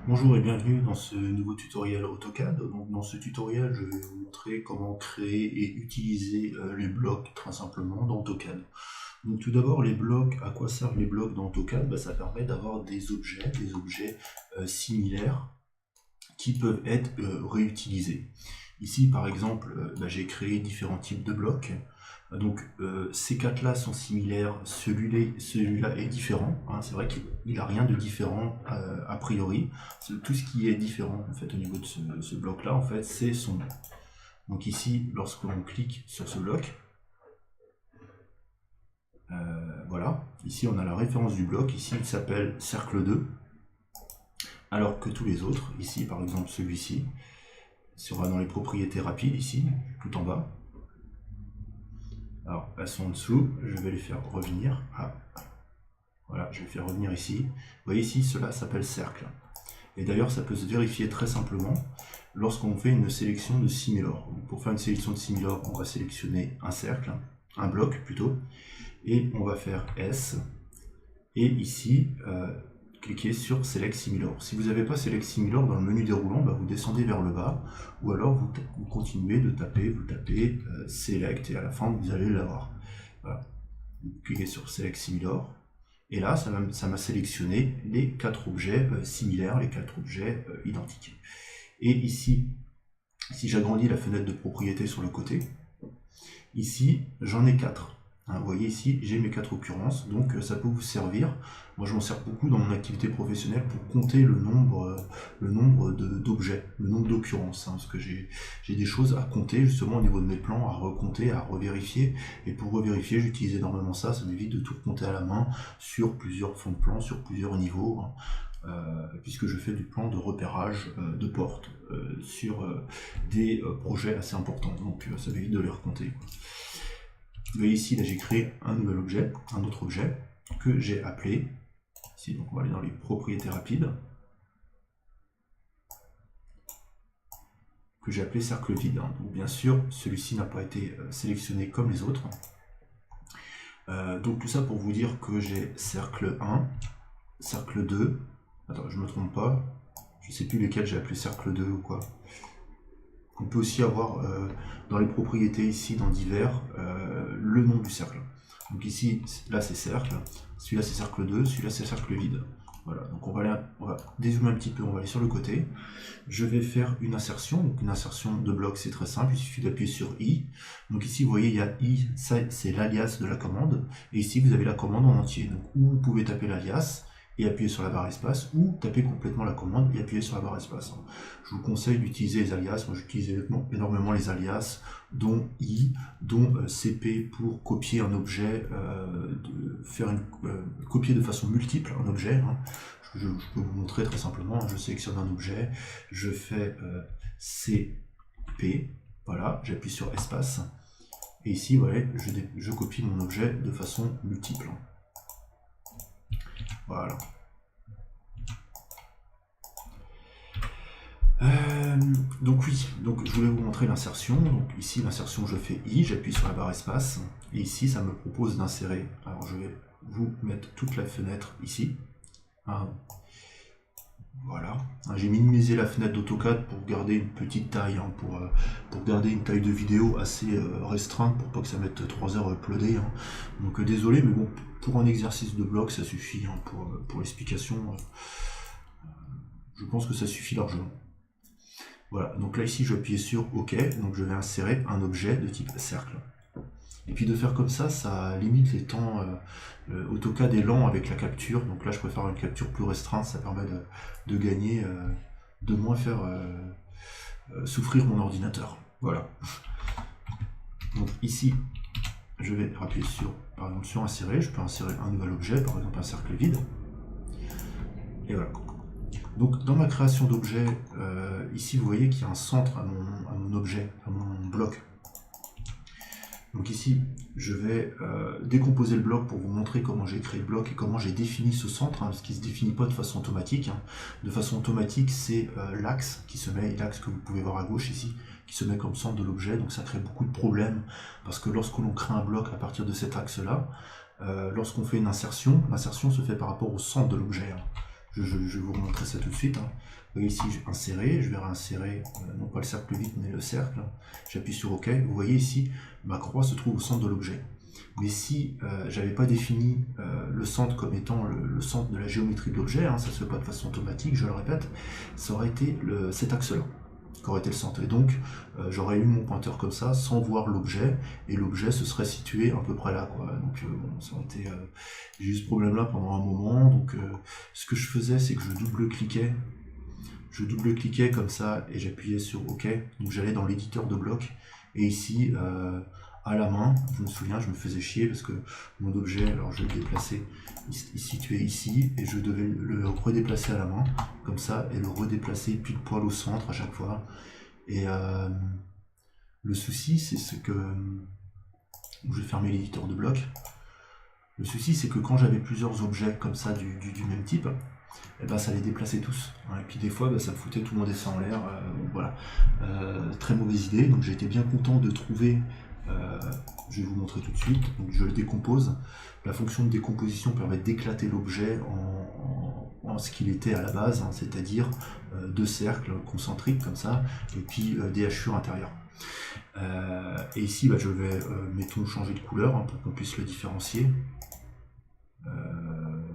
Bonjour et bienvenue dans ce nouveau tutoriel AutoCAD. Donc, dans ce tutoriel, je vais vous montrer comment créer et utiliser les blocs très simplement dans AutoCAD. Donc tout d'abord, les blocs, à quoi servent les blocs dans AutoCAD? Ça permet d'avoir des objets similaires qui peuvent être réutilisés. Ici, par exemple, j'ai créé différents types de blocs. Ces quatre-là sont similaires, celui-là est différent, hein. C'est vrai qu'il n'a rien de différent a priori. Tout ce qui est différent en fait, au niveau de ce bloc-là, en fait, c'est son nom. Donc ici, lorsque l'on clique sur ce bloc, voilà, ici on a la référence du bloc, ici il s'appelle cercle 2, alors que tous les autres, ici par exemple celui-ci, si on va dans les propriétés rapides, ici, tout en bas, alors elles sont en dessous, je vais les faire revenir. Voilà, je vais faire revenir ici. Vous voyez ici, cela s'appelle cercle. Et d'ailleurs, ça peut se vérifier très simplement lorsqu'on fait une sélection de Similor. Pour faire une sélection de Similor, on va sélectionner un cercle, un bloc plutôt, et on va faire S. Et ici, cliquez sur Select Similor. Si vous n'avez pas Select Similor dans le menu déroulant, vous descendez vers le bas, ou alors vous continuez de taper, vous tapez Select, et à la fin, vous allez l'avoir. Voilà. Vous cliquez sur Select Similor. Et là, ça m'a sélectionné les quatre objets similaires, les quatre objets identiques. Et ici, si j'agrandis la fenêtre de propriété sur le côté, ici, j'en ai quatre. Hein, vous voyez ici, j'ai mes quatre occurrences, donc ça peut vous servir. Moi, je m'en sers beaucoup dans mon activité professionnelle pour compter le nombre d'objets, le nombre d'occurrences, hein, parce que j'ai des choses à compter justement au niveau de mes plans, à recompter, à revérifier. Et pour revérifier, j'utilise énormément ça. Ça m'évite de tout compter à la main sur plusieurs fonds de plans, sur plusieurs niveaux, hein, puisque je fais du plan de repérage de portes sur des projets assez importants. Donc ça m'évite de les recompter, quoi. Vous voyez ici, là j'ai créé un nouvel objet, un autre objet, que j'ai appelé, ici donc on va aller dans les propriétés rapides, que j'ai appelé cercle vide. Hein. Donc bien sûr, celui-ci n'a pas été sélectionné comme les autres. Donc tout ça pour vous dire que j'ai cercle 1, cercle 2, attends, je me trompe pas, je sais plus lesquels j'ai appelé cercle 2 ou quoi. On peut aussi avoir dans les propriétés ici, dans divers, le nom du cercle. Donc ici, là c'est cercle, celui-là c'est cercle 2, celui-là c'est cercle vide. Voilà, donc on va dézoomer un petit peu, on va aller sur le côté. Je vais faire une insertion, donc une insertion de bloc c'est très simple, il suffit d'appuyer sur I. Donc ici vous voyez il y a I, ça c'est l'alias de la commande, et ici vous avez la commande en entier. Donc où vous pouvez taper l'alias, et appuyer sur la barre espace, ou taper complètement la commande et appuyer sur la barre espace. Je vous conseille d'utiliser les alias, moi j'utilise énormément les alias, dont I, dont CP pour copier un objet, copier de façon multiple un objet. Hein. Je peux vous montrer très simplement, je sélectionne un objet, je fais CP, voilà, j'appuie sur espace, et ici, voilà, je copie mon objet de façon multiple. Voilà. Donc oui, donc je voulais vous montrer l'insertion. Donc ici l'insertion, je fais I, j'appuie sur la barre espace, et ici ça me propose d'insérer. Alors je vais vous mettre toute la fenêtre ici. Voilà. J'ai minimisé la fenêtre d'AutoCAD pour garder une petite taille, hein, pour garder une taille de vidéo assez restreinte pour pas que ça mette 3 heures à uploader. Hein. Donc désolé, mais bon, pour un exercice de bloc, ça suffit, hein, pour l'explication. Je pense que ça suffit largement. Voilà, donc là ici je vais appuyer sur OK, donc je vais insérer un objet de type cercle. Et puis de faire comme ça limite les temps. AutoCAD est lent avec la capture, donc là je préfère une capture plus restreinte, ça permet de gagner, de moins faire souffrir mon ordinateur. Voilà. Donc ici, je vais appuyer par exemple sur insérer, je peux insérer un nouvel objet, par exemple un cercle vide. Et voilà. Donc dans ma création d'objet, ici vous voyez qu'il y a un centre à mon objet, à mon bloc. Donc ici, je vais décomposer le bloc pour vous montrer comment j'ai créé le bloc et comment j'ai défini ce centre, hein, parce qu'il ne se définit pas de façon automatique. Hein. De façon automatique, c'est l'axe qui se met, l'axe que vous pouvez voir à gauche ici, qui se met comme centre de l'objet, donc ça crée beaucoup de problèmes, parce que lorsque l'on crée un bloc à partir de cet axe-là, lorsqu'on fait une insertion, l'insertion se fait par rapport au centre de l'objet. Hein. Je vais vous montrer ça tout de suite. Hein. Vous voyez ici, j'ai inséré, je vais réinsérer, non pas le cercle vide, mais le cercle. J'appuie sur OK. Vous voyez ici, ma croix se trouve au centre de l'objet. Mais si j'avais pas défini le centre comme étant le centre de la géométrie de l'objet, hein, ça se fait pas de façon automatique, je le répète, ça aurait été cet axe-là qui aurait été le centre. Et donc, j'aurais eu mon pointeur comme ça, sans voir l'objet, et l'objet se serait situé à peu près là, quoi. Donc, bon, ça aurait été... j'ai eu ce problème-là pendant un moment, donc ce que je faisais, c'est que je double-cliquais comme ça, et j'appuyais sur OK, donc j'allais dans l'éditeur de blocs, et ici, à la main, je me souviens, je me faisais chier, parce que mon objet, alors je vais le déplacer, il se situait ici, et je devais le redéplacer à la main, comme ça, et le redéplacer pile poil au centre à chaque fois. Et le souci, c'est ce que... Je vais fermer l'éditeur de blocs. Le souci, c'est que quand j'avais plusieurs objets comme ça du même type, et ben, ça les déplaçait tous. Et puis des fois, ben, ça me foutait tout mon dessin en l'air. Voilà. Très mauvaise idée. Donc j'ai été bien content de trouver... je vais vous montrer tout de suite. Donc je le décompose. La fonction de décomposition permet d'éclater l'objet en ce qu'il était à la base, hein, c'est-à-dire deux cercles concentriques comme ça, et puis des hachures intérieures. Et ici, bah, je vais, mettons, changer de couleur hein, pour qu'on puisse le différencier.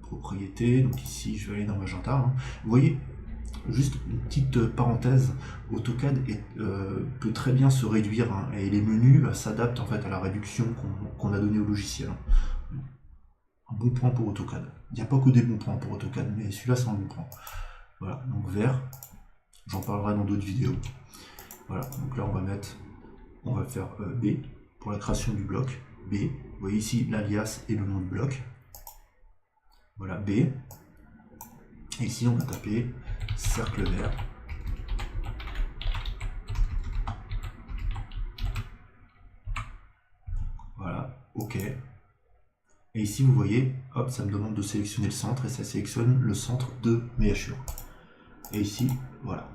Propriété, donc ici je vais aller dans Magenta. Hein. Vous voyez, juste une petite parenthèse, AutoCAD peut très bien se réduire hein, et les menus s'adaptent en fait à la réduction qu'on a donnée au logiciel. Un bon point pour AutoCAD. Il n'y a pas que des bons points pour AutoCAD, mais celui-là c'est un bon point. Voilà, donc vert, j'en parlerai dans d'autres vidéos. Voilà, donc là on va faire B pour la création du bloc. B, vous voyez ici l'alias et le nom du bloc. Voilà, B. Et ici, on va taper cercle vert. Voilà, OK. Et ici, vous voyez, hop, ça me demande de sélectionner le centre et ça sélectionne le centre de mes hachures. Et ici, voilà.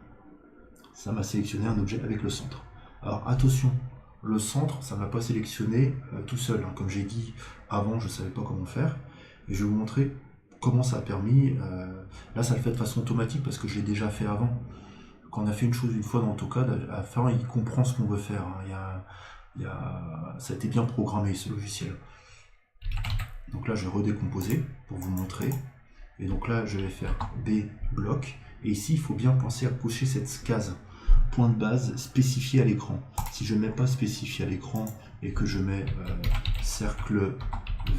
Ça m'a sélectionné un objet avec le centre. Alors, attention, le centre, ça ne m'a pas sélectionné tout seul. Hein. Comme j'ai dit avant, je ne savais pas comment faire. Et je vais vous montrer comment ça a permis, là ça le fait de façon automatique parce que je l'ai déjà fait avant. Quand on a fait une chose une fois dans AutoCAD, à la fin il comprend ce qu'on veut faire. Hein. Ça a été bien programmé ce logiciel. Donc là je vais redécomposer pour vous montrer. Et donc là je vais faire B bloc. Et ici il faut bien penser à cocher cette case point de base spécifié à l'écran. Si je ne mets pas spécifié à l'écran et que je mets cercle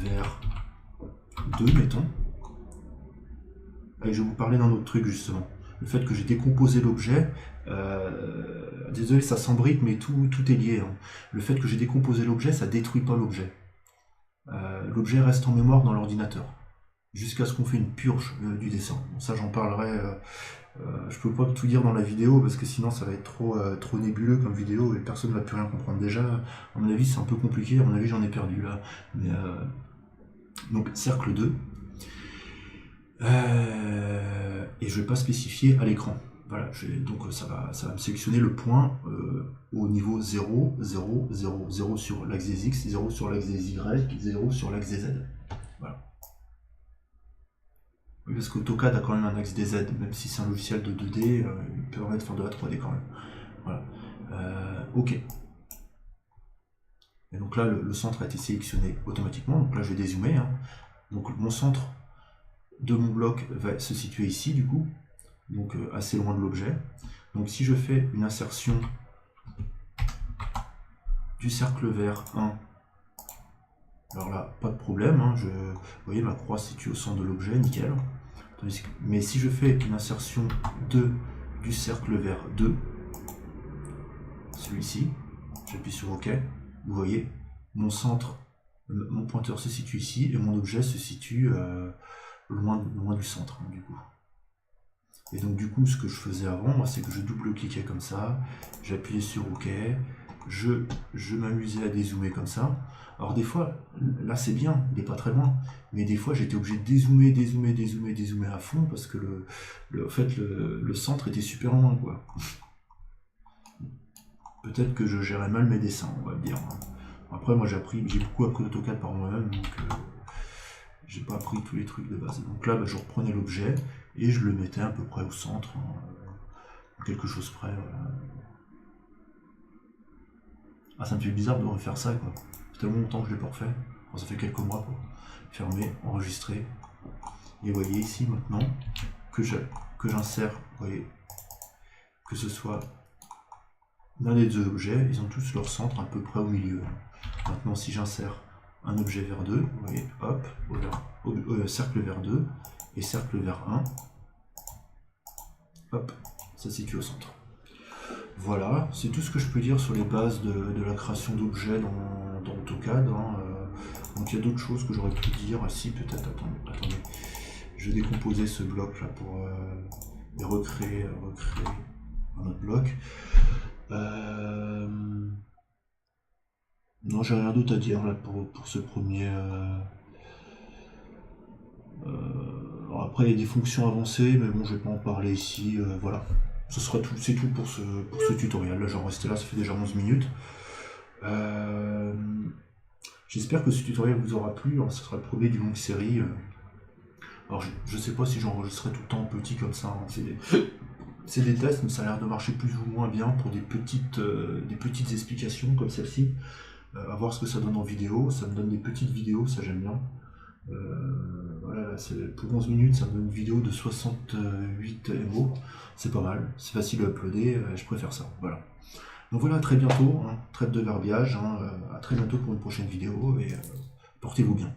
vert 2 mettons, et je vais vous parler d'un autre truc justement. Le fait que j'ai décomposé l'objet, désolé ça s'embrique mais tout est lié. Hein. Le fait que j'ai décomposé l'objet, ça détruit pas l'objet. L'objet reste en mémoire dans l'ordinateur, jusqu'à ce qu'on fait une purge du dessin. Bon, ça j'en parlerai, je peux pas tout dire dans la vidéo parce que sinon ça va être trop nébuleux comme vidéo et personne ne va plus rien comprendre. Déjà, à mon avis c'est un peu compliqué, à mon avis j'en ai perdu là. Mais, donc cercle 2. Et je ne vais pas spécifier à l'écran. Voilà, donc ça va me sélectionner le point au niveau 0, 0, 0, 0 sur l'axe des X, 0 sur l'axe des Y, 0 sur l'axe des Z. Voilà. Oui, parce qu'AutoCAD a quand même un axe des Z, même si c'est un logiciel de 2D, il peut permettre de faire de la 3D quand même. Voilà. OK. Et donc là, le centre a été sélectionné automatiquement, donc là je vais dézoomer. Hein. Donc mon centre de mon bloc va se situer ici du coup, donc assez loin de l'objet. Donc si je fais une insertion du cercle vert 1, alors là pas de problème, hein, vous voyez ma croix se situe au centre de l'objet, nickel. Mais si je fais une insertion du cercle vert 2, celui-ci, j'appuie sur OK, vous voyez mon centre, mon pointeur se situe ici et mon objet se situe loin du centre, hein, du coup. Et donc du coup, ce que je faisais avant, moi, c'est que je double-cliquais comme ça, j'appuyais sur OK, je m'amusais à dézoomer comme ça. Alors des fois, là c'est bien, il n'est pas très loin, mais des fois j'étais obligé de dézoomer à fond parce que en fait, le centre était super loin, quoi. Peut-être que je gérais mal mes dessins, on va le dire. Après, moi j'ai beaucoup appris AutoCAD par moi-même, donc j'ai pas appris tous les trucs de base. Donc là, je reprenais l'objet, et je le mettais à peu près au centre, quelque chose près. Voilà. Ah, ça me fait bizarre de refaire ça, quoi. Ça fait tellement longtemps que je l'ai pas refait. Enfin, ça fait quelques mois, quoi. Fermer, enregistrer. Et vous voyez ici maintenant que j'insère, vous voyez, que ce soit l'un des deux objets, ils ont tous leur centre à peu près au milieu. Maintenant, si j'insère un objet vers 2, vous voyez, hop, cercle vers 2 et cercle vers 1, hop, ça se situe au centre. Voilà, c'est tout ce que je peux dire sur les bases de la création d'objets dans AutoCAD. Donc il y a d'autres choses que j'aurais pu dire. Ah si, peut-être, attendez. Je vais décomposer ce bloc là pour recréer un autre bloc. Non, j'ai rien d'autre à dire là pour ce premier. Alors après, il y a des fonctions avancées, mais bon, je vais pas en parler ici. Voilà. Ce sera tout, c'est tout pour ce tutoriel. Là, j'en restais là, ça fait déjà 11 minutes. J'espère que ce tutoriel vous aura plu. Ce sera le premier d'une longue série. Alors, je sais pas si j'enregistrerai tout le temps petit comme ça. C'est des tests, mais ça a l'air de marcher plus ou moins bien pour des petites explications comme celle-ci. À voir ce que ça donne en vidéo. Ça me donne des petites vidéos, ça j'aime bien. Voilà, pour 11 minutes, ça me donne une vidéo de 68 MO. C'est pas mal, c'est facile à uploader, je préfère ça. Voilà. Donc voilà, à très bientôt, trêve de verbiage, à très bientôt pour une prochaine vidéo et portez-vous bien.